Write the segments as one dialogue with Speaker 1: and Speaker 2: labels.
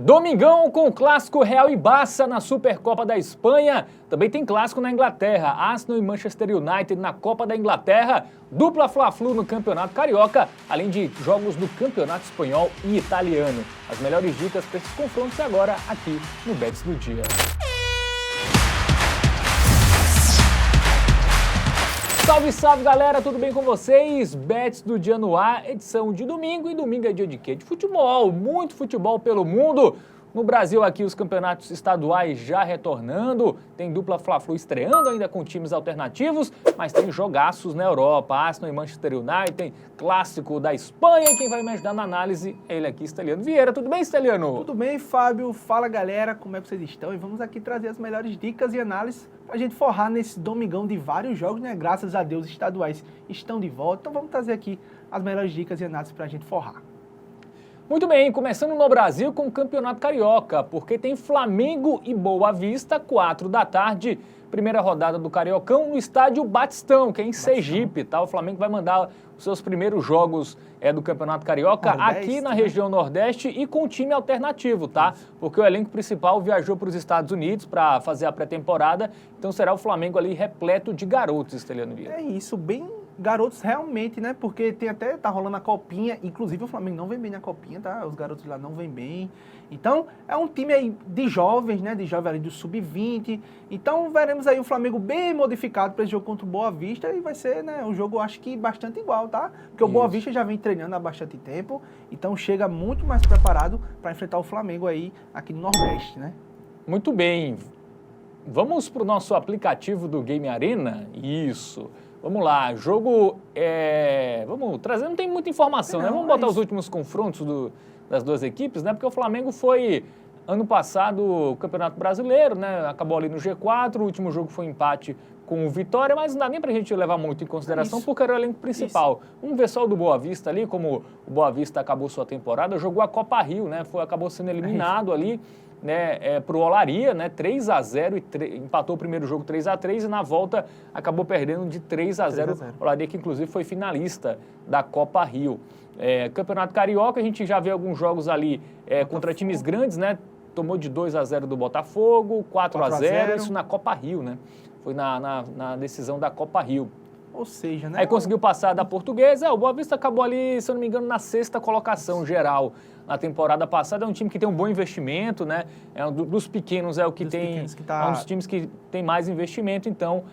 Speaker 1: Domingão com o clássico Real e Barça na Supercopa da Espanha. Também tem clássico na Inglaterra, Arsenal e Manchester United na Copa da Inglaterra, dupla Fla-Flu no Campeonato Carioca, além de jogos no Campeonato Espanhol e Italiano. As melhores dicas para esses confrontos agora aqui no Bets do Dia. Salve, salve galera, tudo bem com vocês? Bets do Dia no ar, edição de domingo, e domingo é dia de quê? De futebol, muito futebol pelo mundo. No Brasil aqui os campeonatos estaduais já retornando, tem dupla Fla-Flu estreando ainda com times alternativos, mas tem jogaços na Europa, Arsenal e Manchester United, clássico da Espanha, e quem vai me ajudar na análise é ele aqui, Steliano Vieira. Tudo bem, Steliano?
Speaker 2: Tudo bem, Fábio? Fala galera, como é que vocês estão? E vamos aqui trazer as melhores dicas e análises pra gente forrar nesse domingão de vários jogos, né? Graças a Deus, estaduais estão de volta, então vamos trazer aqui as melhores dicas e análises pra gente forrar.
Speaker 1: Muito bem, começando no Brasil com o Campeonato Carioca, porque tem Flamengo e Boa Vista, 4 da tarde, primeira rodada do Cariocão no estádio Batistão, que é em Sergipe, tá? O Flamengo vai mandar os seus primeiros jogos do Campeonato Carioca aqui na região Nordeste e com time alternativo, tá? Porque o elenco principal viajou para os Estados Unidos para fazer a pré-temporada, então será o Flamengo ali repleto de garotos, Steliano Vieira.
Speaker 2: É isso, bem garotos realmente, né? Porque tem até, tá rolando a copinha, inclusive o Flamengo não vem bem na copinha, tá? Os garotos lá não vêm bem. Então, é um time aí de jovens, né? De jovens ali do sub-20. Então, veremos aí o Flamengo bem modificado para esse jogo contra o Boa Vista e vai ser, né? Um jogo, acho que bastante igual, tá? Porque o Boa Vista já vem treinando há bastante tempo, então chega muito mais preparado para enfrentar o Flamengo aí aqui no Nordeste, né?
Speaker 1: Muito bem. Vamos para o nosso aplicativo do Game Arena? Isso. Vamos lá, jogo vamos trazer, não tem muita informação, né? Vamos botar os últimos confrontos das duas equipes, né? Porque o Flamengo foi, ano passado, o Campeonato Brasileiro, né? Acabou ali no G4, o último jogo foi empate com o Vitória, mas não dá nem pra gente levar muito em consideração, porque era o elenco principal. Vamos ver só o do Boa Vista ali, como o Boa Vista acabou sua temporada, jogou a Copa Rio, né? Acabou sendo eliminado ali, né, pro Olaria, né, 3-0, empatou o primeiro jogo 3-3 e na volta acabou perdendo de 3-0. Olaria que inclusive foi finalista da Copa Rio. Campeonato Carioca, a gente já vê alguns jogos ali contra times grandes, né, tomou de 2-0 do Botafogo, 4-0, isso na Copa Rio, né, foi na decisão da Copa Rio.
Speaker 2: Ou seja, né?
Speaker 1: Aí conseguiu passar da Portuguesa, o Boa Vista acabou ali, se eu não me engano, na 6ª colocação geral na temporada passada. É um time que tem um bom investimento, né? Dos pequenos é o que tem, é um dos times que tem mais investimento, então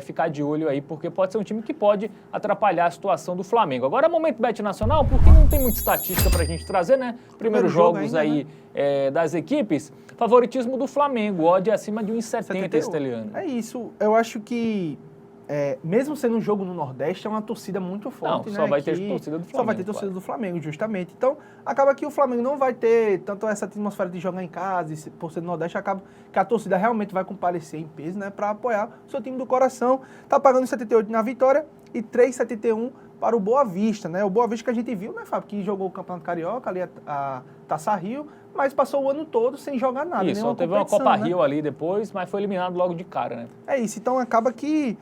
Speaker 1: ficar de olho aí, porque pode ser um time que pode atrapalhar a situação do Flamengo. Agora, momento Bet Nacional, porque não tem muita estatística pra gente trazer, né? Primeiros jogos ainda, aí, né? Das equipes, favoritismo do Flamengo, odd acima de 1,70, Steliano.
Speaker 2: É isso, eu acho que mesmo sendo um jogo no Nordeste, é uma torcida muito forte, né?
Speaker 1: Só vai ter torcida do Flamengo.
Speaker 2: Só vai ter torcida do Flamengo, justamente. Então, acaba que o Flamengo não vai ter tanto essa atmosfera de jogar em casa, e por ser no Nordeste, acaba que a torcida realmente vai comparecer em peso, né? Para apoiar o seu time do coração. Tá pagando 78 na Vitória e 3,71 para o Boa Vista, né? O Boa Vista que a gente viu, né, Fábio? Que jogou o Campeonato Carioca, ali a Taça Rio, mas passou o ano todo sem jogar nada.
Speaker 1: Isso, só teve uma Copa Rio ali depois, mas foi eliminado logo de cara, né?
Speaker 2: É isso, então acaba que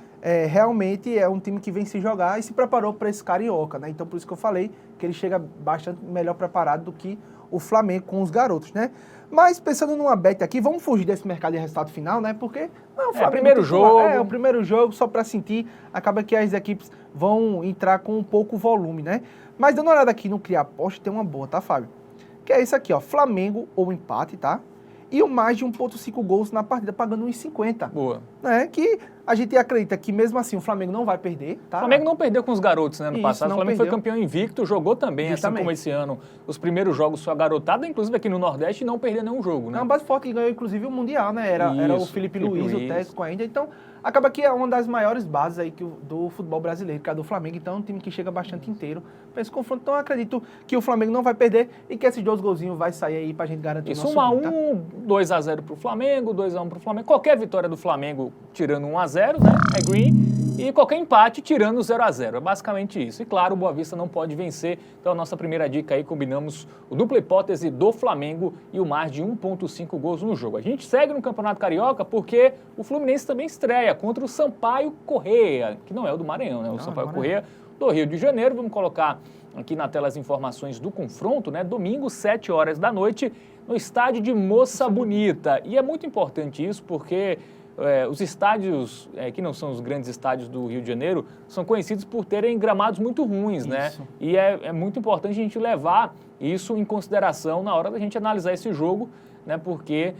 Speaker 2: realmente é um time que vem se jogar e se preparou para esse Carioca, né? Então por isso que eu falei que ele chega bastante melhor preparado do que o Flamengo com os garotos, né? Mas pensando numa bet aqui, vamos fugir desse mercado de resultado final, né? Porque o Flamengo
Speaker 1: primeiro jogo.
Speaker 2: O primeiro jogo, só para sentir, acaba que as equipes vão entrar com um pouco volume, né? Mas dando uma olhada aqui no Criar Aposta, tem uma boa, tá, Fábio? Que é isso aqui, ó, Flamengo ou empate, tá? E o mais de 1,5 gols na partida, pagando 1,50.
Speaker 1: Boa.
Speaker 2: Né? Que a gente acredita que mesmo assim o Flamengo não vai perder, tá?
Speaker 1: O Flamengo não perdeu com os garotos, né, no passado. O Flamengo foi campeão invicto, jogou também,
Speaker 2: justamente,
Speaker 1: assim como esse ano. Os primeiros jogos sua garotada, inclusive aqui no Nordeste, não perdeu nenhum jogo, né?
Speaker 2: É uma base forte que ganhou, inclusive, o Mundial, né? Era o Felipe Luiz, o técnico ainda. Então, acaba que é uma das maiores bases aí do futebol brasileiro, que é a do Flamengo. Então, é um time que chega bastante inteiro para esse confronto. Então, eu acredito que o Flamengo não vai perder e que esses 2 golzinhos vai sair aí pra gente garantir
Speaker 1: isso,
Speaker 2: o nosso
Speaker 1: 1-1, 2-0 pro Flamengo, 2-1 pro Flamengo. Qualquer vitória do Flamengo tirando 1-0, né? É green. E qualquer empate tirando 0-0. É basicamente isso. E claro, o Boa Vista não pode vencer. Então, a nossa primeira dica aí, combinamos o dupla hipótese do Flamengo e o mais de 1,5 gols no jogo. A gente segue no Campeonato Carioca porque o Fluminense também estreia contra o Sampaio Corrêa, que não é o do Maranhão, né? O Sampaio Corrêa do Rio de Janeiro. Vamos colocar aqui na tela as informações do confronto, né? Domingo, 7 horas da noite, no estádio de Moça Bonita. E é muito importante isso porque os estádios, que não são os grandes estádios do Rio de Janeiro, são conhecidos por terem gramados muito ruins, né? E é muito importante a gente levar isso em consideração na hora da gente analisar esse jogo, né? Porque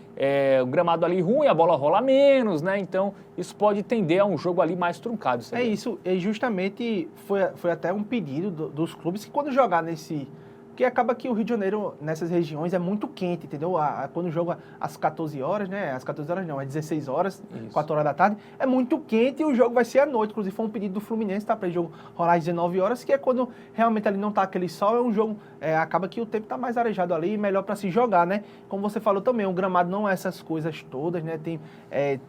Speaker 1: o gramado ali ruim, a bola rola menos, né? Então isso pode tender a um jogo ali mais truncado.
Speaker 2: É isso, e justamente foi até um pedido dos clubes que quando jogar nesse... Porque acaba que o Rio de Janeiro, nessas regiões, é muito quente, entendeu? Quando joga às 14 horas, né? Às 14 horas não, às 16 horas, isso. 4 horas da tarde, é muito quente e o jogo vai ser à noite. Inclusive foi um pedido do Fluminense, tá? Para o jogo rolar às 19 horas, que é quando realmente ali não tá aquele sol, é um jogo... acaba que o tempo tá mais arejado ali, melhor para se jogar, né? Como você falou também, o gramado não é essas coisas todas, né? Tem,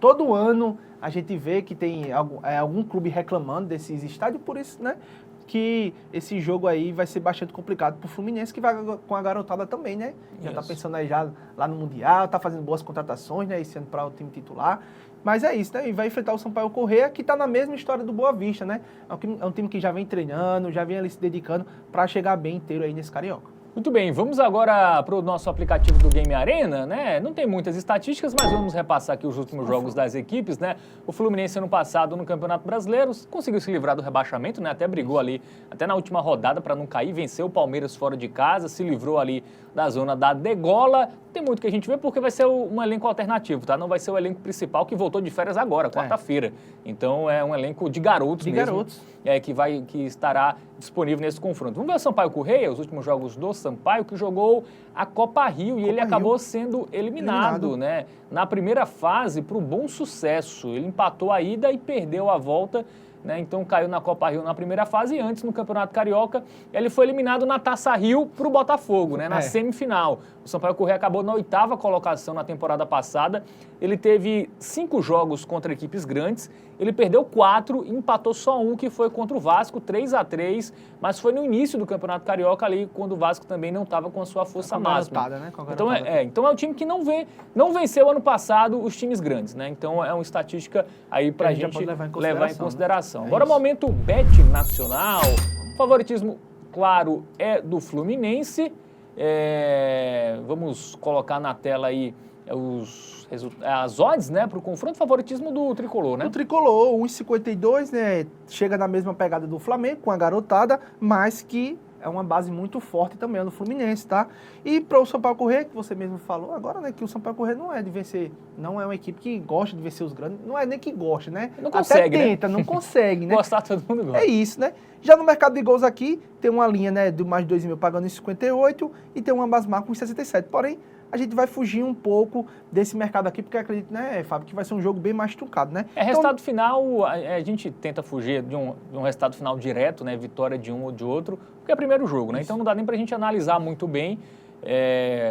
Speaker 2: todo ano a gente vê que tem algum clube reclamando desses estádios, por isso, né? Que esse jogo aí vai ser bastante complicado pro Fluminense, que vai com a garotada também, né? Já tá pensando aí já lá no Mundial, tá fazendo boas contratações, né? Esse ano para o time titular. Mas é isso, né? E vai enfrentar o Sampaio Corrêa, que tá na mesma história do Boa Vista, né? É um time que já vem treinando, já vem ali se dedicando para chegar bem inteiro aí nesse Carioca.
Speaker 1: Muito bem, vamos agora para o nosso aplicativo do Game Arena, né? Não tem muitas estatísticas, mas vamos repassar aqui os últimos jogos das equipes, né? O Fluminense ano passado no Campeonato Brasileiro conseguiu se livrar do rebaixamento, né? Até brigou ali, até na última rodada para não cair, venceu o Palmeiras fora de casa, se livrou ali da zona da degola. Tem muito que a gente vê porque vai ser um elenco alternativo, tá? Não vai ser o elenco principal que voltou de férias agora, quarta-feira. Então é um elenco de garotos mesmo. Que estará disponível nesse confronto. Vamos ver o Sampaio Corrêa, os últimos jogos do Sampaio, que jogou a Copa Rio e ele acabou sendo eliminado, né? Na primeira fase, por um bom sucesso. Ele empatou a ida e perdeu a volta, né? Então caiu na Copa Rio na primeira fase e antes no Campeonato Carioca ele foi eliminado na Taça Rio para o Botafogo, né? Na semifinal. O Sampaio Corrêa acabou na 8ª colocação na temporada passada. Ele teve 5 jogos contra equipes grandes, ele perdeu 4 e empatou só um, que foi contra o Vasco, 3-3, mas foi no início do Campeonato Carioca ali, quando o Vasco também não estava com a sua força máxima.
Speaker 2: Né?
Speaker 1: Então é um time que não venceu ano passado os times grandes, né? Então é uma estatística aí para a gente levar em consideração.
Speaker 2: Né?
Speaker 1: Agora o momento Bet Nacional, o favoritismo, claro, é do Fluminense. Vamos colocar na tela aí as odds, né, para o confronto, favoritismo do Tricolor, né?
Speaker 2: O Tricolor, 1,52, né, chega na mesma pegada do Flamengo, com a garotada, mas que é uma base muito forte também no Fluminense, tá? E para o Sampaio Corrêa, que você mesmo falou agora, né, que o Sampaio Corrêa não é de vencer, não é uma equipe que gosta de vencer os grandes, não é nem que gosta, né?
Speaker 1: Não consegue,
Speaker 2: até tenta, né? Não consegue, né?
Speaker 1: Gostar todo mundo gosta.
Speaker 2: É isso, né? Já no mercado de gols aqui, tem uma linha, né, de mais de 2 mil pagando em 58 e tem uma base marca com 67, porém, a gente vai fugir um pouco desse mercado aqui, porque acredito, né, Fábio, que vai ser um jogo bem mais truncado, né?
Speaker 1: Resultado final, a gente tenta fugir de um resultado final direto, né, vitória de um ou de outro, porque é o primeiro jogo, né? Então não dá nem pra gente analisar muito bem,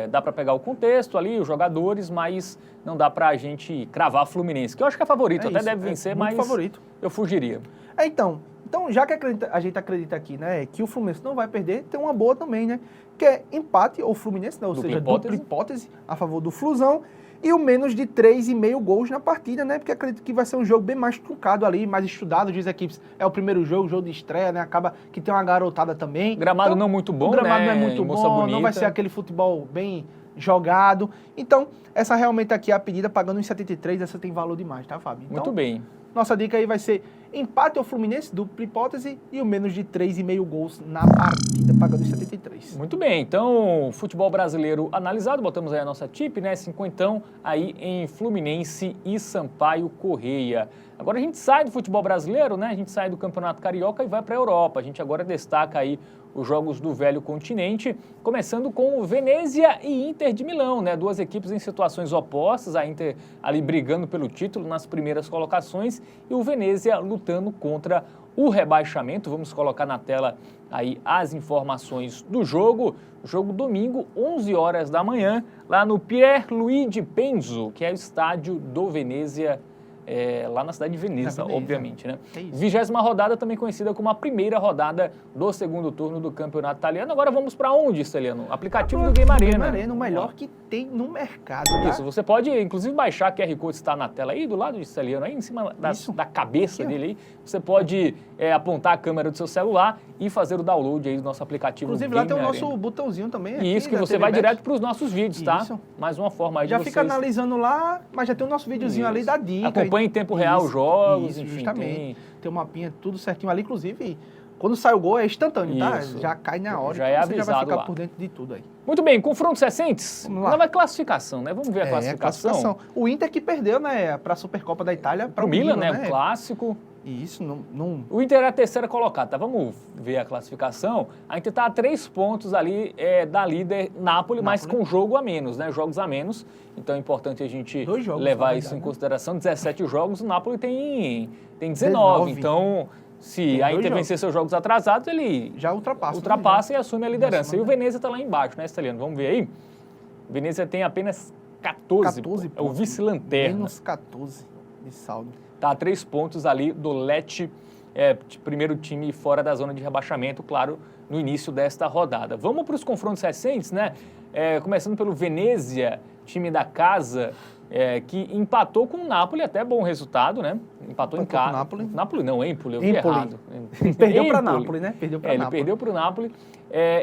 Speaker 1: dá pra pegar o contexto ali, os jogadores, mas não dá pra gente cravar Fluminense, que eu acho que é favorito, até deve vencer, mas
Speaker 2: favorito.
Speaker 1: Eu fugiria.
Speaker 2: Então, já que a gente acredita aqui, né, que o Fluminense não vai perder, tem uma boa também, né? Que é empate, ou Fluminense, né? Ou seja, dupla hipótese a favor do Flusão. E o menos de 3,5 gols na partida, né? Porque acredito que vai ser um jogo bem mais truncado ali, mais estudado. Diz equipes, é o primeiro jogo de estreia, né? Acaba que tem uma garotada também.
Speaker 1: Gramado então, não muito bom, né?
Speaker 2: O gramado não é muito bom, não vai ser aquele futebol bem jogado. Então, essa realmente aqui é a pedida, pagando em 73, essa tem valor demais, tá, Fábio? Então,
Speaker 1: muito bem.
Speaker 2: Nossa dica aí vai ser empate ao Fluminense, dupla hipótese, e o menos de 3,5 gols na partida, pagando em 73.
Speaker 1: Muito bem, então, futebol brasileiro analisado, botamos aí a nossa tip, né, 50 aí em Fluminense e Sampaio Corrêa. Agora a gente sai do futebol brasileiro, né, a gente sai do Campeonato Carioca e vai para a Europa. A gente agora destaca aí os jogos do velho continente, começando com o Venezia e Inter de Milão, né? 2 equipes em situações opostas, a Inter ali brigando pelo título nas primeiras colocações e o Venezia lutando contra o rebaixamento. Vamos colocar na tela aí as informações do jogo. Jogo domingo, 11 horas da manhã, lá no Pierluigi Penzo, que é o estádio do Venezia lá na cidade de Veneza,
Speaker 2: Veneza.
Speaker 1: obviamente, né?
Speaker 2: É isso.
Speaker 1: 20ª rodada, também conhecida como a primeira rodada do segundo turno do campeonato italiano. Agora vamos para onde, Italiano? Aplicativo do Game Arena.
Speaker 2: Game Arena, o melhor que tem no mercado, tá?
Speaker 1: Isso, você pode, inclusive, baixar o QR Code que está na tela aí, do lado de Italiano, aí em cima da cabeça
Speaker 2: Aqui, ó.
Speaker 1: dele aí. Você pode apontar a câmera do seu celular e fazer o download aí do nosso aplicativo
Speaker 2: Inclusive,
Speaker 1: Game
Speaker 2: lá tem o
Speaker 1: Arena.
Speaker 2: nosso botãozinho também.
Speaker 1: E
Speaker 2: aqui,
Speaker 1: isso que
Speaker 2: da
Speaker 1: você
Speaker 2: TV
Speaker 1: vai
Speaker 2: Bet.
Speaker 1: direto para os nossos vídeos, tá?
Speaker 2: Isso.
Speaker 1: Mais uma forma aí de
Speaker 2: Já
Speaker 1: vocês...
Speaker 2: fica analisando lá, mas já tem o nosso videozinho ali da dica.
Speaker 1: Acompanha em tempo real os jogos,
Speaker 2: Isso,
Speaker 1: enfim,
Speaker 2: justamente. Tem um mapinha tudo certinho ali, inclusive, quando sai o gol é instantâneo,
Speaker 1: Isso.
Speaker 2: tá? Já cai na hora,
Speaker 1: Já
Speaker 2: então
Speaker 1: é
Speaker 2: você já vai
Speaker 1: avisado
Speaker 2: ficar
Speaker 1: lá.
Speaker 2: por dentro de tudo aí.
Speaker 1: Muito bem, confrontos recentes.
Speaker 2: Vamos lá.
Speaker 1: Agora vai classificação, né? Vamos ver a classificação.
Speaker 2: O Inter que perdeu, né, pra Supercopa da Itália,
Speaker 1: Para o Milan, né? O clássico.
Speaker 2: Isso, não...
Speaker 1: O Inter é a terceira colocada, tá? Vamos ver a classificação. A Inter está a 3 pontos ali da líder Napoli, mas com jogo a menos, né? Jogos a menos. Então é importante a gente
Speaker 2: 2 jogos,
Speaker 1: levar
Speaker 2: na
Speaker 1: isso em
Speaker 2: verdade,
Speaker 1: consideração. 17 jogos, o Napoli tem 19. Então, se
Speaker 2: Tem
Speaker 1: a
Speaker 2: 2
Speaker 1: Inter
Speaker 2: jogos.
Speaker 1: vencer seus jogos atrasados, ele
Speaker 2: Já ultrapassa.
Speaker 1: ultrapassa e assume a liderança. E o
Speaker 2: né?
Speaker 1: Venezia está lá embaixo, né, Italiano? Vamos ver aí. O Venezia tem apenas 14
Speaker 2: 14
Speaker 1: é o
Speaker 2: pontos.
Speaker 1: vice-lanterna.
Speaker 2: Menos 14 de saldo.
Speaker 1: Está a 3 pontos ali do Lecce, primeiro time fora da zona de rebaixamento, claro, no início desta rodada. Vamos para os confrontos recentes, né? Começando pelo Venezia, time da casa, que empatou com o Napoli, até bom resultado, né? Empatou em casa. Napoli não, Empoli, eu vi errado.
Speaker 2: Perdeu para Napoli, né? Perdeu para
Speaker 1: Ele perdeu para o Napoli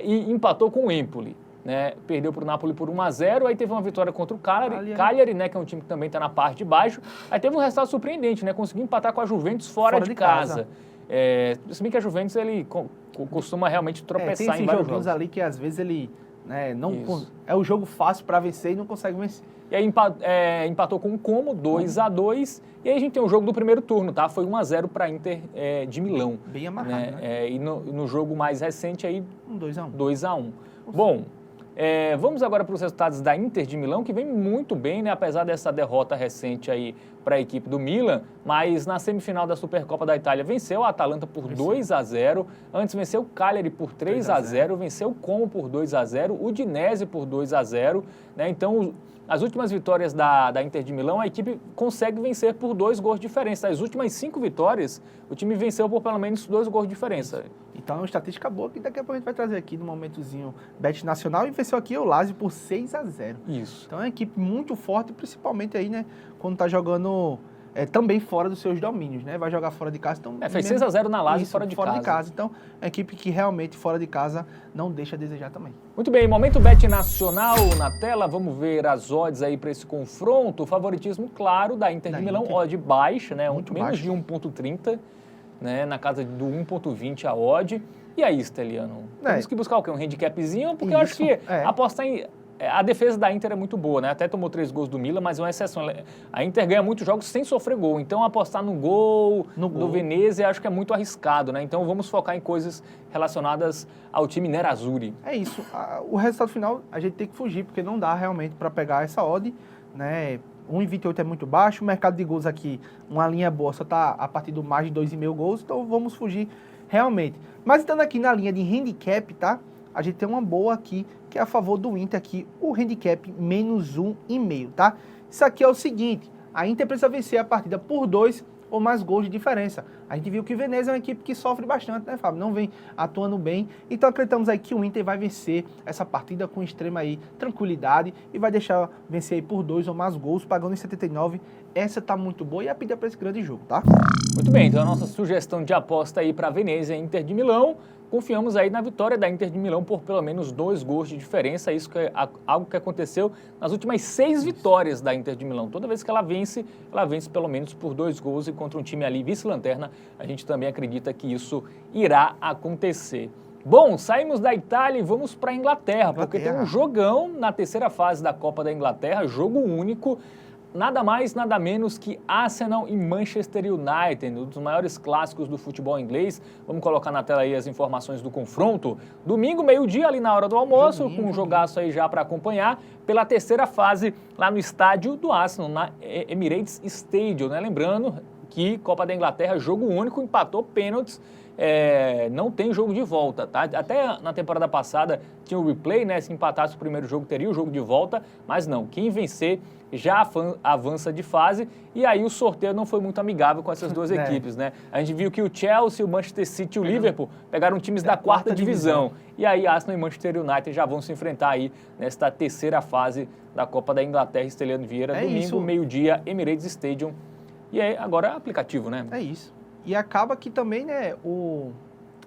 Speaker 1: e empatou com o Empoli. Né, perdeu para o Napoli por 1-0, aí teve uma vitória contra o Cagliari, né, que é um time que também está na parte de baixo. Aí teve um resultado surpreendente, né, conseguiu empatar com a Juventus fora de casa. Se bem que a Juventus ele costuma realmente tropeçar
Speaker 2: tem
Speaker 1: em vários
Speaker 2: joguinhos
Speaker 1: jogos.
Speaker 2: ali que às vezes ele é o jogo fácil para vencer e não consegue vencer.
Speaker 1: E aí empatou com o Como, 2-2, e aí a gente tem o jogo do primeiro turno, tá? Foi 1-0 para a Inter de Milão.
Speaker 2: Bem amarrado, né?
Speaker 1: E no jogo mais recente aí,
Speaker 2: 2-1.
Speaker 1: 2-1. Bom, vamos agora para os resultados da Inter de Milão, que vem muito bem, né? Apesar dessa derrota recente aí para a equipe do Milan, mas na semifinal da Supercopa da Itália venceu a Atalanta por 2-0, antes venceu o Cagliari por 3-0, venceu o Como por 2-0, o Udinese por 2-0, né? Então, as últimas vitórias da Inter de Milão, a equipe consegue vencer por 2 gols de diferença. Das últimas 5 vitórias, o time venceu por pelo menos 2 gols de diferença.
Speaker 2: Então é uma estatística boa que daqui a pouco a gente vai trazer aqui no momentozinho Bet Nacional e venceu aqui o Lazio por 6-0.
Speaker 1: Isso.
Speaker 2: Então é uma equipe muito forte, principalmente aí, né, quando tá jogando também fora dos seus domínios, né? Vai jogar fora de casa. Então,
Speaker 1: fez 6-0 na Lazio fora de casa.
Speaker 2: Então, é uma equipe que realmente fora de casa não deixa a desejar também.
Speaker 1: Muito bem, momento Bet Nacional na tela. Vamos ver as odds aí para esse confronto. O favoritismo, claro, da Inter de Milão, odd baixa, né?
Speaker 2: Muito
Speaker 1: menos
Speaker 2: baixo.
Speaker 1: de 1,30, né? Na casa do 1,20 a odd. E aí, Steliano? Temos que buscar o quê? Um handicapzinho? Porque eu acho que apostar em... A defesa da Inter é muito boa, né? Até tomou 3 gols do Milan, mas é uma exceção. A Inter ganha muitos jogos sem sofrer gol. Então, apostar no gol do Venezia, acho que é muito arriscado, né? Então, vamos focar em coisas relacionadas ao time Nerazzurri.
Speaker 2: É isso. O resultado final, a gente tem que fugir, porque não dá realmente para pegar essa odd, né? 1,28 é muito baixo. O mercado de gols aqui, uma linha boa, só está a partir do mais de 2,5 gols. Então, vamos fugir realmente. Mas, estando aqui na linha de handicap, tá? A gente tem uma boa aqui, que é a favor do Inter aqui, o handicap menos 1,5, tá? Isso aqui é o seguinte, a Inter precisa vencer a partida por 2 ou mais gols de diferença. A gente viu que o Venezia é uma equipe que sofre bastante, né, Fábio? Não vem atuando bem. Então acreditamos aí que o Inter vai vencer essa partida com extrema aí tranquilidade e vai deixar vencer aí por 2 ou mais gols, pagando em 79. Essa tá muito boa e a pedida para esse grande jogo, tá?
Speaker 1: Muito bem, então a nossa sugestão de aposta aí para Venezia e Inter de Milão. Confiamos aí na vitória da Inter de Milão por pelo menos 2 gols de diferença. Isso que é algo que aconteceu nas últimas 6 vitórias da Inter de Milão. Toda vez que ela vence pelo menos por 2 gols e contra um time ali vice-lanterna. A gente também acredita que isso irá acontecer. Bom, saímos da Itália e vamos para a Inglaterra, porque tem um jogão na terceira fase da Copa da Inglaterra, jogo único. Nada mais, nada menos que Arsenal e Manchester United, um dos maiores clássicos do futebol inglês. Vamos colocar na tela aí as informações do confronto. Domingo, meio-dia, ali na hora do almoço, com um jogaço aí já para acompanhar, pela terceira fase lá no estádio do Arsenal, na Emirates Stadium, né? Lembrando que Copa da Inglaterra, jogo único, empatou pênaltis. não tem jogo de volta, tá? Até na temporada passada tinha o replay, né? Se empatasse o primeiro jogo, teria o jogo de volta, mas não. Quem vencer já avança de fase, e aí o sorteio não foi muito amigável com essas duas equipes, né? A gente viu que o Chelsea, o Manchester City e o Liverpool pegaram times da quarta divisão. E aí Arsenal e Manchester United já vão se enfrentar aí nesta terceira fase da Copa da Inglaterra. Esteliano Vieira, domingo, meio-dia, Emirates Stadium. E aí, agora é aplicativo, né?
Speaker 2: É isso. E acaba que também, né,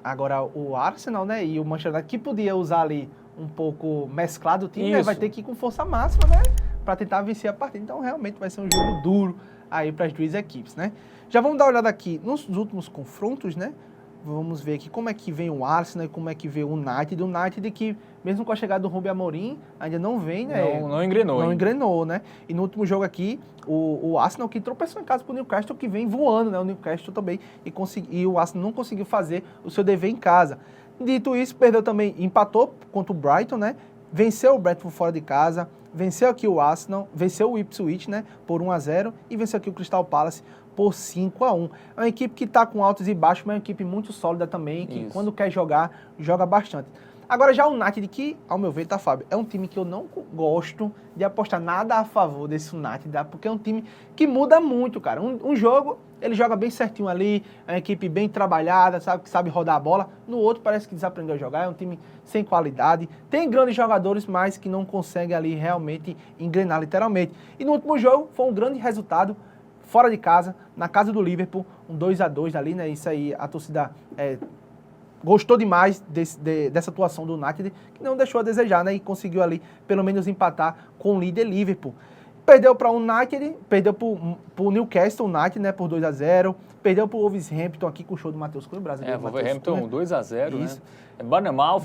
Speaker 2: agora o Arsenal, né, e o Manchester United, que podia usar ali um pouco mesclado o time, né, vai ter que ir com força máxima, né, para tentar vencer a partida. Então, realmente vai ser um jogo duro aí para as duas equipes, né. Já vamos dar uma olhada aqui nos últimos confrontos, né. Vamos ver aqui como é que vem o Arsenal e como é que vem o United. O United que, mesmo com a chegada do Rubem Amorim, ainda não vem, né?
Speaker 1: Não engrenou.
Speaker 2: Não engrenou, né? E no último jogo aqui, o Arsenal que tropeçou em casa pro Newcastle, que vem voando, né? O Newcastle também. E o Arsenal não conseguiu fazer o seu dever em casa. Dito isso, perdeu também, empatou contra o Brighton, né? Venceu o Brentford fora de casa, venceu aqui o Arsenal, venceu o Ipswich, né? Por 1-0 e venceu aqui o Crystal Palace por 5-1. É uma equipe que está com altos e baixos, mas é uma equipe muito sólida também, que quando quer jogar, joga bastante. Agora já o United, que, ao meu ver, tá, Fábio, é um time que eu não gosto de apostar nada a favor desse United, tá? Porque é um time que muda muito, cara. Um jogo, ele joga bem certinho ali, é uma equipe bem trabalhada, sabe, que sabe rodar a bola. No outro, parece que desaprendeu a jogar, é um time sem qualidade. Tem grandes jogadores, mas que não conseguem ali realmente engrenar, literalmente. E no último jogo, foi um grande resultado, fora de casa, na casa do Liverpool, um 2-2 ali, né? Isso aí, a torcida gostou demais dessa atuação do United, que não deixou a desejar, né? E conseguiu ali, pelo menos, empatar com o líder Liverpool. Perdeu para o United, perdeu para o Newcastle United, né? Por 2-0. Perdeu para o Wolverhampton aqui com o show do Matheus Cunha, brasileiro.
Speaker 1: Wolverhampton 2-0, né? Bournemouth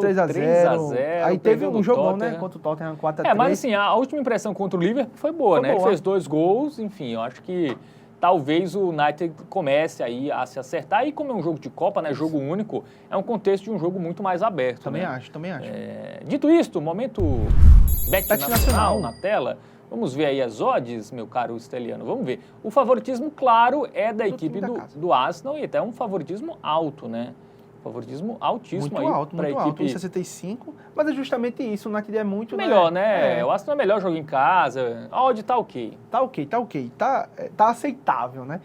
Speaker 1: perdeu
Speaker 2: 3-0. Aí teve um jogão,
Speaker 1: Tottenham,
Speaker 2: né? Contra o Tottenham 4-3.
Speaker 1: Mas assim, a última impressão contra o Liverpool foi boa, né? Ele fez 2 gols, enfim, eu acho que talvez o United comece aí a se acertar. E como é um jogo de Copa, né? Jogo único, é um contexto de um jogo muito mais aberto.
Speaker 2: Também
Speaker 1: né?
Speaker 2: acho.
Speaker 1: Dito isto, momento Bet Nacional na tela. Vamos ver aí as odds, meu caro Esteliano. Vamos ver. O favoritismo, claro, é da equipe do Arsenal e até um favoritismo alto, né? Favoritismo altíssimo
Speaker 2: muito
Speaker 1: aí
Speaker 2: alto,
Speaker 1: para a
Speaker 2: muito
Speaker 1: equipe.
Speaker 2: Alto, 1,65. Mas é justamente isso. O United é muito
Speaker 1: melhor, né? O Arsenal é melhor jogo em casa. A odd tá ok.
Speaker 2: Tá ok. Tá aceitável, né?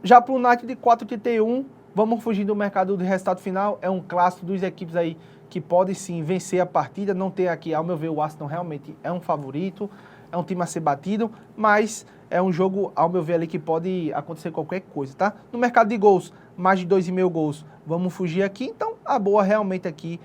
Speaker 2: Já pro United de 4,81, vamos fugir do mercado de resultado final. É um clássico dos equipes aí que podem sim vencer a partida. Não tem aqui, ao meu ver, o Arsenal realmente é um favorito. É um time a ser batido, mas é um jogo, ao meu ver, ali que pode acontecer qualquer coisa, tá? No mercado de gols, mais de 2,5 gols, vamos fugir aqui. Então, a boa realmente aqui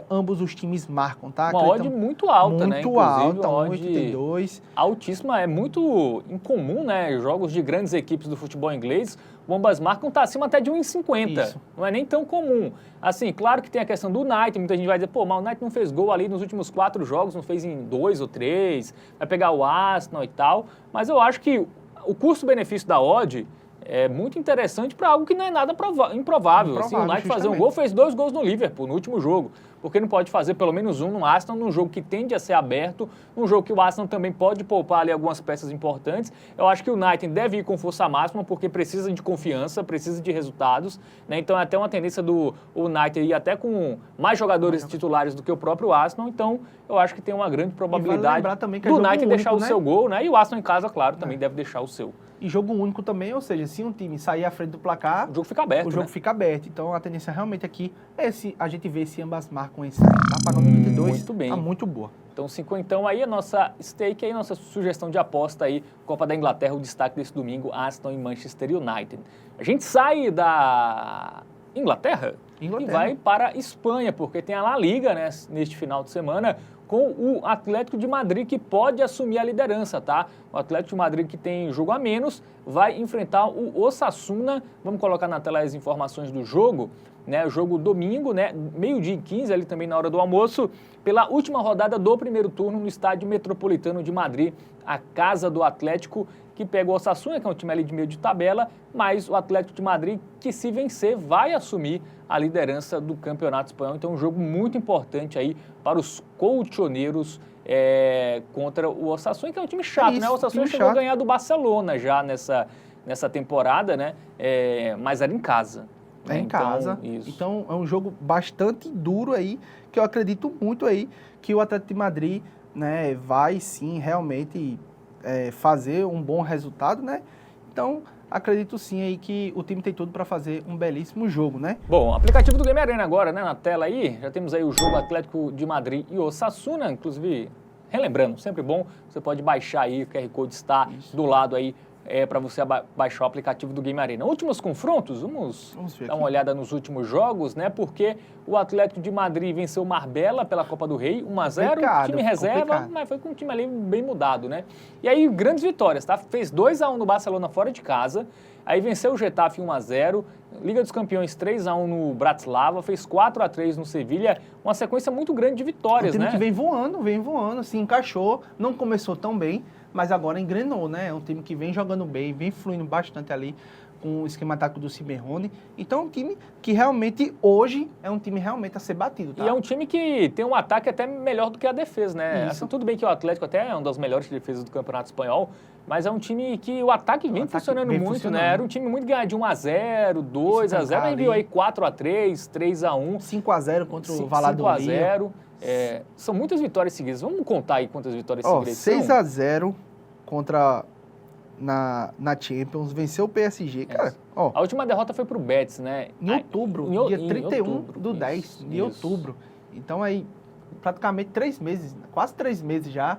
Speaker 2: ambos os times marcam, tá?
Speaker 1: Uma odd muito alta, né?
Speaker 2: Muito alta, 1,82.
Speaker 1: Altíssima, é muito incomum, né? Jogos de grandes equipes do futebol inglês, o ambas marcam tá acima até de 1,50. Não é nem tão comum. Assim, claro que tem a questão do United, muita gente vai dizer, mas o United não fez gol ali nos últimos 4 jogos, não fez em 2 ou 3, vai pegar o Arsenal e tal, mas eu acho que o custo-benefício da odd é muito interessante para algo que não é nada improvável. Assim, o United fazer um gol, fez 2 gols no Liverpool no último jogo. Porque não pode fazer pelo menos um no Arsenal, num jogo que tende a ser aberto, num jogo que o Arsenal também pode poupar ali algumas peças importantes. Eu acho que o United deve ir com força máxima, porque precisa de confiança, precisa de resultados, né? Então é até uma tendência do United ir até com mais jogadores titulares do que o próprio Arsenal. Então eu acho que tem uma grande probabilidade do United deixar o seu gol, né? E o Arsenal em casa, claro, também deve deixar o seu.
Speaker 2: E jogo único também, ou seja, se um time sair à frente do placar,
Speaker 1: o jogo fica aberto.
Speaker 2: O jogo fica aberto. Então a tendência realmente aqui é a gente ver se ambas marcam esse. Tá pagando 22.
Speaker 1: Muito bem.
Speaker 2: Tá muito boa.
Speaker 1: Então, 50 aí, a nossa stake aí, nossa sugestão de aposta aí, Copa da Inglaterra, o destaque desse domingo, Arsenal e Manchester United. A gente sai da Inglaterra e vai para a Espanha, porque tem a La Liga, né, neste final de semana, com o Atlético de Madrid, que pode assumir a liderança, tá? O Atlético de Madrid, que tem jogo a menos, vai enfrentar o Osasuna. Vamos colocar na tela as informações do jogo, né? O jogo domingo, né? 12h15, ali também na hora do almoço, pela última rodada do primeiro turno no Estádio Metropolitano de Madrid, a casa do Atlético, que pega o Osasuna, que é um time ali de meio de tabela, mas o Atlético de Madrid, que se vencer, vai assumir a liderança do Campeonato Espanhol. Então, um jogo muito importante aí para os colchoneiros contra o Osasuna, que é um time chato, né? O Osasuna chegou a ganhar do Barcelona já nessa temporada, né? Mas era em casa.
Speaker 2: É em casa. Então é um jogo bastante duro aí, que eu acredito muito aí que o Atlético de Madrid, né, vai sim realmente fazer um bom resultado, né? Então acredito sim aí que o time tem tudo para fazer um belíssimo jogo, né?
Speaker 1: Bom, aplicativo do Game Arena agora, né, na tela aí, já temos aí o jogo Atlético de Madrid e Osasuna, inclusive, relembrando, sempre bom, você pode baixar aí, o QR Code está do lado aí, para você baixar o aplicativo do Game Arena. Últimos confrontos, vamos dar uma olhada nos últimos jogos, né? Porque o Atlético de Madrid venceu o Marbella pela Copa do Rei, 1-0, time reserva, mas foi com um time ali bem mudado, né? E aí, grandes vitórias, tá? Fez 2-1 no Barcelona fora de casa, aí venceu o Getafe 1-0, Liga dos Campeões 3-1 no Bratislava, fez 4-3 no Sevilha, uma sequência muito grande de vitórias,
Speaker 2: né? Um time
Speaker 1: que
Speaker 2: vem voando, se encaixou, não começou tão bem, mas agora engrenou, né? É um time que vem jogando bem, vem fluindo bastante ali com o esquema tático do Simeone. Então é um time que realmente, hoje, é um time realmente a ser batido, tá?
Speaker 1: E é um time que tem um ataque até melhor do que a defesa, né? Assim, tudo bem que o Atlético até é uma das melhores defesas do Campeonato Espanhol, mas é um time que o ataque vem funcionando muito, né? Era um time muito ganhado de 1-0, 2-0, a gente viu aí 4-3, 3-1.
Speaker 2: 5-0 contra o Valladolid.
Speaker 1: 5-0. São muitas vitórias seguidas. Vamos contar aí quantas vitórias seguidas são?
Speaker 2: 6-0 contra na Champions, venceu o PSG, cara. Ó,
Speaker 1: a última derrota foi pro Betis, né?
Speaker 2: Em outubro, dia 31 do 10 de outubro. Então aí, praticamente 3 meses, quase 3 meses já,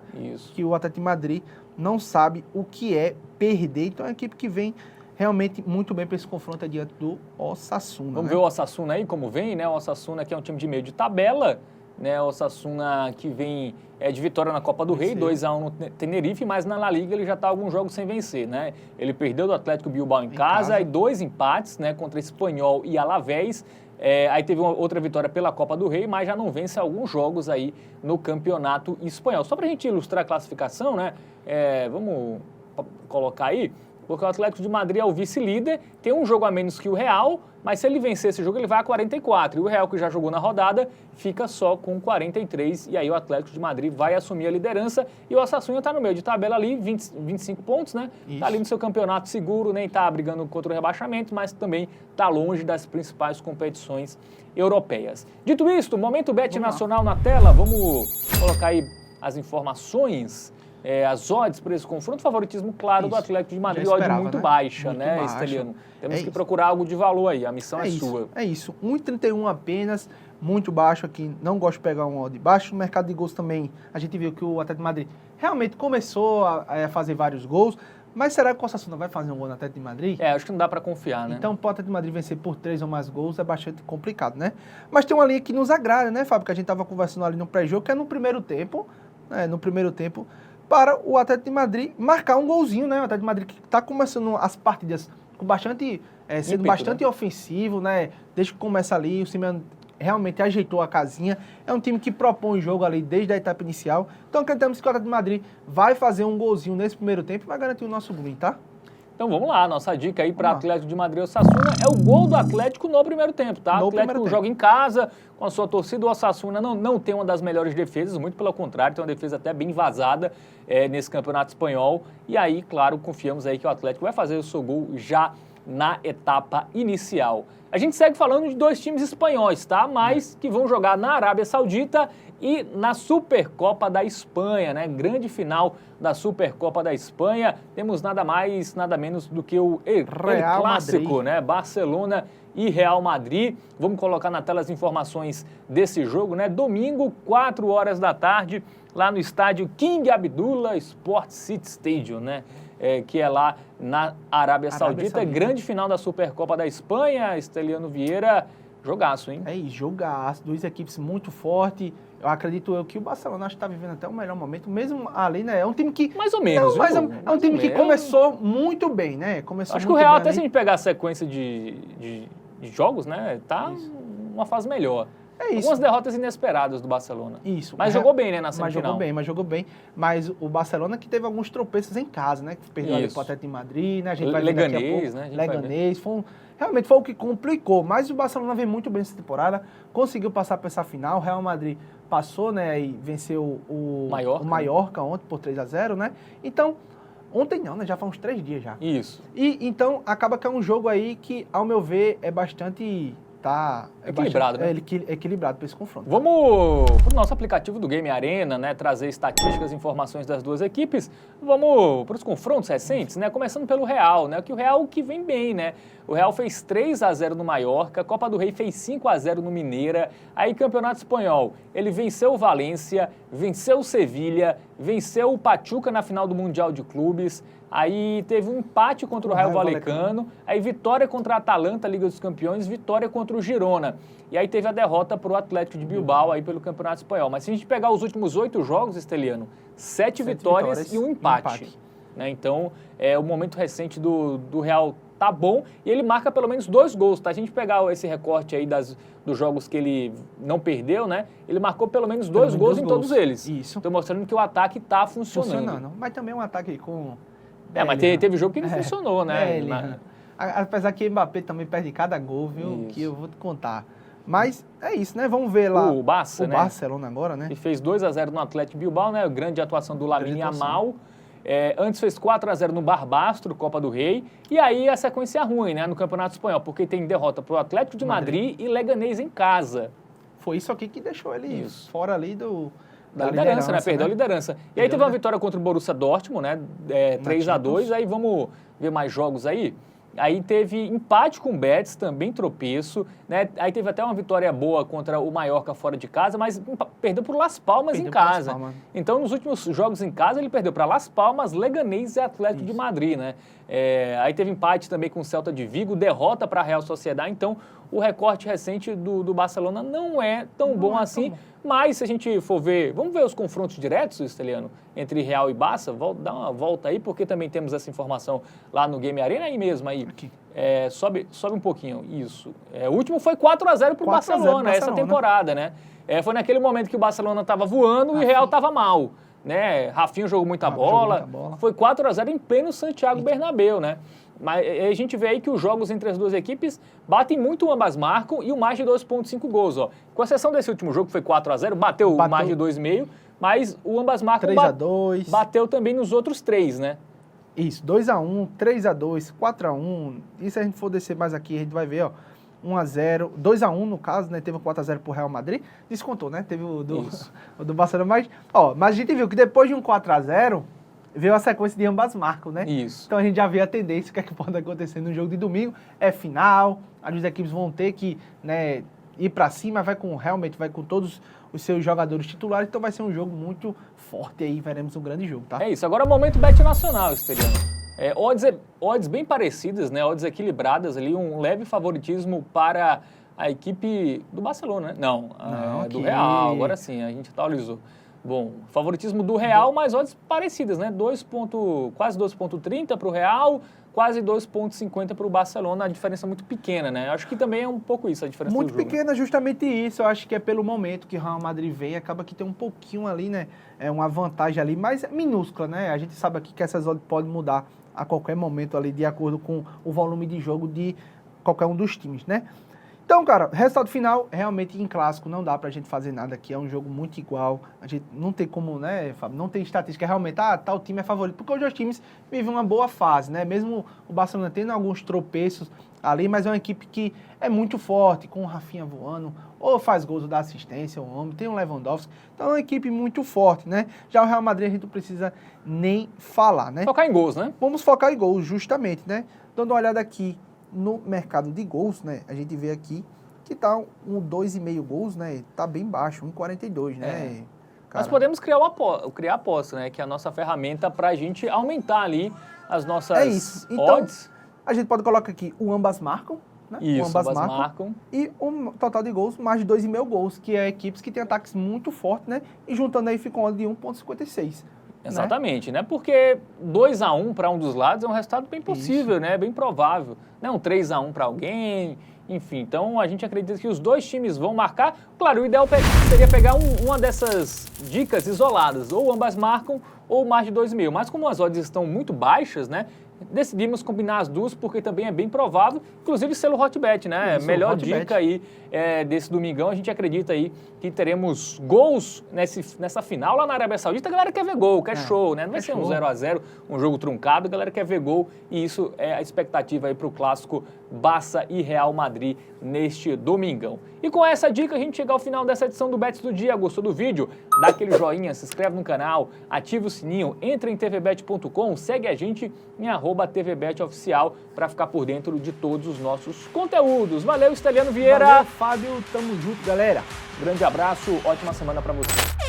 Speaker 2: que o Atlético de Madrid não sabe o que é perder. Então é uma equipe que vem realmente muito bem para esse confronto diante do Osasuna.
Speaker 1: Vamos ver o Osasuna aí como vem, né? O Osasuna que é um time de meio de tabela, né? O Osasuna que vem de vitória na Copa do Rei, 2-1 no Tenerife, mas na La Liga ele já está alguns jogos sem vencer, né? Ele perdeu do Atlético Bilbao em casa e 2 empates, né? Contra Espanhol e Alavés. Aí teve uma outra vitória pela Copa do Rei, mas já não vence alguns jogos aí no Campeonato Espanhol. Só para a gente ilustrar a classificação, né? Vamos colocar aí, porque o Atlético de Madrid é o vice-líder, tem um jogo a menos que o Real, mas se ele vencer esse jogo, ele vai a 44. E o Real, que já jogou na rodada, fica só com 43. E aí o Atlético de Madrid vai assumir a liderança. E o Osasuna está no meio de tabela ali, 25 pontos, né? Está ali no seu campeonato seguro, nem está brigando contra o rebaixamento, mas também está longe das principais competições europeias. Dito isto, Momento Bet Nacional na tela. Vamos colocar aí as informações. As odds para esse confronto, favoritismo claro do Atlético de Madrid, odd muito baixa, muito né, Esteliano? Temos que procurar algo de valor aí, a missão é sua.
Speaker 2: É isso, 1,31 apenas, muito baixo aqui, não gosto de pegar um odd baixo. No mercado de gols também, a gente viu que o Atlético de Madrid realmente começou a fazer vários gols, mas será que o Osasuna vai fazer um gol no Atlético de Madrid?
Speaker 1: Acho que não dá para confiar, né?
Speaker 2: Então, para o Atlético de Madrid vencer por 3 ou mais gols é bastante complicado, né? Mas tem uma linha que nos agrada, né, Fábio, que a gente estava conversando ali no pré-jogo, que é no primeiro tempo, para o Atlético de Madrid marcar um golzinho, né? O Atlético de Madrid que está começando as partidas com bastante, sendo bastante ofensivo, né? Desde que começa ali, o Simeone realmente ajeitou a casinha. É um time que propõe o jogo ali desde a etapa inicial. Então acreditamos que o Atlético de Madrid vai fazer um golzinho nesse primeiro tempo e vai garantir o nosso green, tá?
Speaker 1: Então vamos lá, nossa dica aí para Atlético de Madrid e Osasuna é o gol do Atlético no primeiro tempo, tá? O Atlético joga em casa com a sua torcida, o Osasuna não tem uma das melhores defesas, muito pelo contrário, tem uma defesa até bem vazada nesse campeonato espanhol. E aí, claro, confiamos aí que o Atlético vai fazer o seu gol já na etapa inicial. A gente segue falando de 2 times espanhóis, tá? Mas que vão jogar na Arábia Saudita e na Supercopa da Espanha, né? Grande final da Supercopa da Espanha. Temos nada mais, nada menos do que o
Speaker 2: Real
Speaker 1: Clássico,
Speaker 2: Madrid,
Speaker 1: né? Barcelona e Real Madrid. Vamos colocar na tela as informações desse jogo, né? Domingo, 4 horas da tarde, lá no estádio King Abdullah Sport City Stadium, né? Que é lá na Arábia Saudita. Grande final da Supercopa da Espanha. Esteliano Vieira, jogaço, hein?
Speaker 2: Jogaço. 2 equipes muito fortes. Eu acredito que o Barcelona está vivendo até o melhor momento, mesmo ali, né? É um time que...
Speaker 1: Mais ou menos,
Speaker 2: mas é um time que começou muito bem, né?
Speaker 1: Acho que o Real, até se a gente pegar a sequência de jogos, né? Tá numa fase melhor. Algumas derrotas inesperadas do Barcelona.
Speaker 2: Isso.
Speaker 1: Mas jogou bem, né, na semifinal.
Speaker 2: Mas jogou bem. Mas o Barcelona que teve alguns tropeços em casa, né? Que perdeu ali pro Atlético de Madrid, né? A gente vai ver daqui a pouco.
Speaker 1: Né?
Speaker 2: Leganês, realmente foi o que complicou. Mas o Barcelona vem muito bem nessa temporada, conseguiu passar para essa final. O Real Madrid passou, né? E venceu o Mallorca ontem por 3-0, né? Então, Ontem não, né? Já faz uns 3 dias já.
Speaker 1: Isso.
Speaker 2: E então acaba que é um jogo aí que, ao meu ver, é bastante...
Speaker 1: Equilibrado, né?
Speaker 2: Equilibrado para esse confronto.
Speaker 1: Vamos para o nosso aplicativo do Game Arena, né? Trazer estatísticas e informações das duas equipes. Vamos para os confrontos recentes, né? Começando pelo Real, né? Que o Real que vem bem, né? O Real fez 3-0 no Mallorca, Copa do Rei fez 5-0 no Mineira. Aí Campeonato Espanhol, ele venceu o Valência, venceu o Sevilha, venceu o Pachuca na final do Mundial de Clubes. Aí teve um empate contra o Rayo Vallecano, aí vitória contra a Atalanta, Liga dos Campeões, vitória contra o Girona. E aí teve a derrota para o Atlético de Bilbao aí pelo Campeonato Espanhol. Mas se a gente pegar os últimos 8 jogos, Esteliano, 7 vitórias e um empate. Né? Então, o momento recente do Real tá bom e ele marca pelo menos 2 gols, tá? A gente pegar esse recorte aí dos jogos que ele não perdeu, né? Ele marcou pelo menos 2 gols em todos eles.
Speaker 2: Isso.
Speaker 1: Tô mostrando que o ataque tá funcionando.
Speaker 2: Mas também um ataque com...
Speaker 1: mas teve jogo que não funcionou, né?
Speaker 2: Apesar que o Mbappé também perde cada gol, viu? Isso. Que eu vou te contar. Mas é isso, né? Vamos ver lá
Speaker 1: o
Speaker 2: Barcelona agora, né?
Speaker 1: E fez 2-0 no Atlético Bilbao, né? Grande atuação do Lamine Yamal. Antes fez 4-0 no Barbastro, Copa do Rei. E aí a sequência ruim, né? No Campeonato Espanhol, porque tem derrota pro Atlético de Madrid e Leganés em casa.
Speaker 2: Foi isso aqui que deixou ele fora ali
Speaker 1: da liderança, né? Perdeu a liderança. E aí teve uma vitória contra o Borussia Dortmund, né? 3-2. Aí vamos ver mais jogos aí. Aí teve empate com o Betis, também tropeço, né? Aí teve até uma vitória boa contra o Mallorca fora de casa, mas perdeu para o Las Palmas em casa. Então, nos últimos jogos em casa, ele perdeu para Las Palmas, Leganés e Atlético de Madrid, né? Aí teve empate também com o Celta de Vigo, derrota para a Real Sociedad. Então, o recorte recente do Barcelona não é tão bom assim. Mas, se a gente for ver... Vamos ver os confrontos diretos, Esteliano, entre Real e Barça? Dá uma volta aí, porque também temos essa informação lá no Game Arena, aí mesmo. Aí, sobe um pouquinho, isso. O último foi 4-0 para o Barcelona, essa temporada, né? Foi naquele momento que o Barcelona estava voando e o Real estava mal. Né? Rafinha jogou muita bola. Foi 4-0 em pleno Santiago Bernabéu, né? Mas a gente vê aí que os jogos entre as duas equipes batem muito, ambas marcam, e o mais de 2,5 gols, ó. Com exceção desse último jogo, que foi 4-0, bateu o mais de 2,5, mas o ambas marcam
Speaker 2: 3-2.
Speaker 1: Bateu também nos outros 3, né?
Speaker 2: Isso, 2-1, 3-2, 4-1. E se a gente for descer mais aqui, a gente vai ver, ó. 1-0, 2-1 no caso, né? Teve o 4-0 pro Real Madrid. Descontou, né? Teve o do Barcelona, mas a gente viu que depois de um 4-0, veio a sequência de ambas marcam, né?
Speaker 1: Isso.
Speaker 2: Então a gente já vê a tendência, o que é que pode acontecer no jogo de domingo. É final, as equipes vão ter que, né, ir para cima, realmente vai com todos os seus jogadores titulares, então vai ser um jogo muito forte aí, veremos um grande jogo, tá?
Speaker 1: É isso, agora é o momento Bet Nacional, Esteliano. Odds bem parecidas, né? Odds equilibradas ali, um leve favoritismo para a equipe do Barcelona, né? Não, do Real, agora sim, a gente atualizou. Bom, favoritismo do Real, mas odds parecidas, né? Quase 2,30 para o Real, quase 2,50 para o Barcelona, a diferença muito pequena, né? Acho que também é um pouco isso, a diferença
Speaker 2: muito
Speaker 1: do jogo.
Speaker 2: Muito pequena, justamente isso. Eu acho que é pelo momento que o Real Madrid vem, acaba que tem um pouquinho ali, né? Uma vantagem ali, mas é minúscula, né? A gente sabe aqui que essas odds podem mudar a qualquer momento ali, de acordo com o volume de jogo de qualquer um dos times, né? Então, cara, resultado final, realmente em clássico não dá pra gente fazer nada aqui, é um jogo muito igual, a gente não tem como, né, Fábio, não tem estatística realmente, tal time é favorito, porque hoje os times vivem uma boa fase, né, mesmo o Barcelona tendo alguns tropeços ali, mas é uma equipe que é muito forte, com o Rafinha voando, ou faz gols ou dá assistência, o homem, tem o Lewandowski, então é uma equipe muito forte, né, já o Real Madrid a gente não precisa nem falar, né.
Speaker 1: Focar em gols, né?
Speaker 2: Vamos focar em gols, justamente, né, dando uma olhada aqui, no mercado de gols, né, a gente vê aqui que tá 2,5 gols, né, tá bem baixo, 1,42, né.
Speaker 1: Nós podemos criar aposta, né, que é a nossa ferramenta para a gente aumentar ali as nossas odds.
Speaker 2: Então, a gente pode colocar aqui o ambas marcam, né,
Speaker 1: isso, ambas marcam.
Speaker 2: E um total de gols, mais de 2,5 gols, que é equipes que têm ataques muito fortes, né, e juntando aí fica um odd de 1,56.
Speaker 1: Exatamente, né? Porque 2-1 para um dos lados é um resultado bem possível, né? Bem provável. Né? Um 3-1 para alguém, enfim. Então, a gente acredita que os dois times vão marcar. Claro, o ideal seria pegar uma dessas dicas isoladas. Ou ambas marcam, ou mais de 2,5. Mas como as odds estão muito baixas, né? Decidimos combinar as duas porque também é bem provável, inclusive selo Hotbet, né?
Speaker 2: Isso,
Speaker 1: Melhor
Speaker 2: Hotbet.
Speaker 1: dica aí desse domingão. A gente acredita aí que teremos gols nessa final lá na Arábia Saudita. A galera quer ver gol, quer show, né? Não vai ser um 0-0, um jogo truncado, a galera quer ver gol e isso é a expectativa aí para o clássico Barça e Real Madrid neste domingão. E com essa dica a gente chega ao final dessa edição do Bets do Dia. Gostou do vídeo? Dá aquele joinha, se inscreve no canal, ativa o sininho, entra em tvbet.com, segue a gente em @tvbetoficial para ficar por dentro de todos os nossos conteúdos. Valeu, Esteliano Vieira.
Speaker 2: Valeu, Fábio. Tamo junto, galera.
Speaker 1: Grande abraço, ótima semana para você.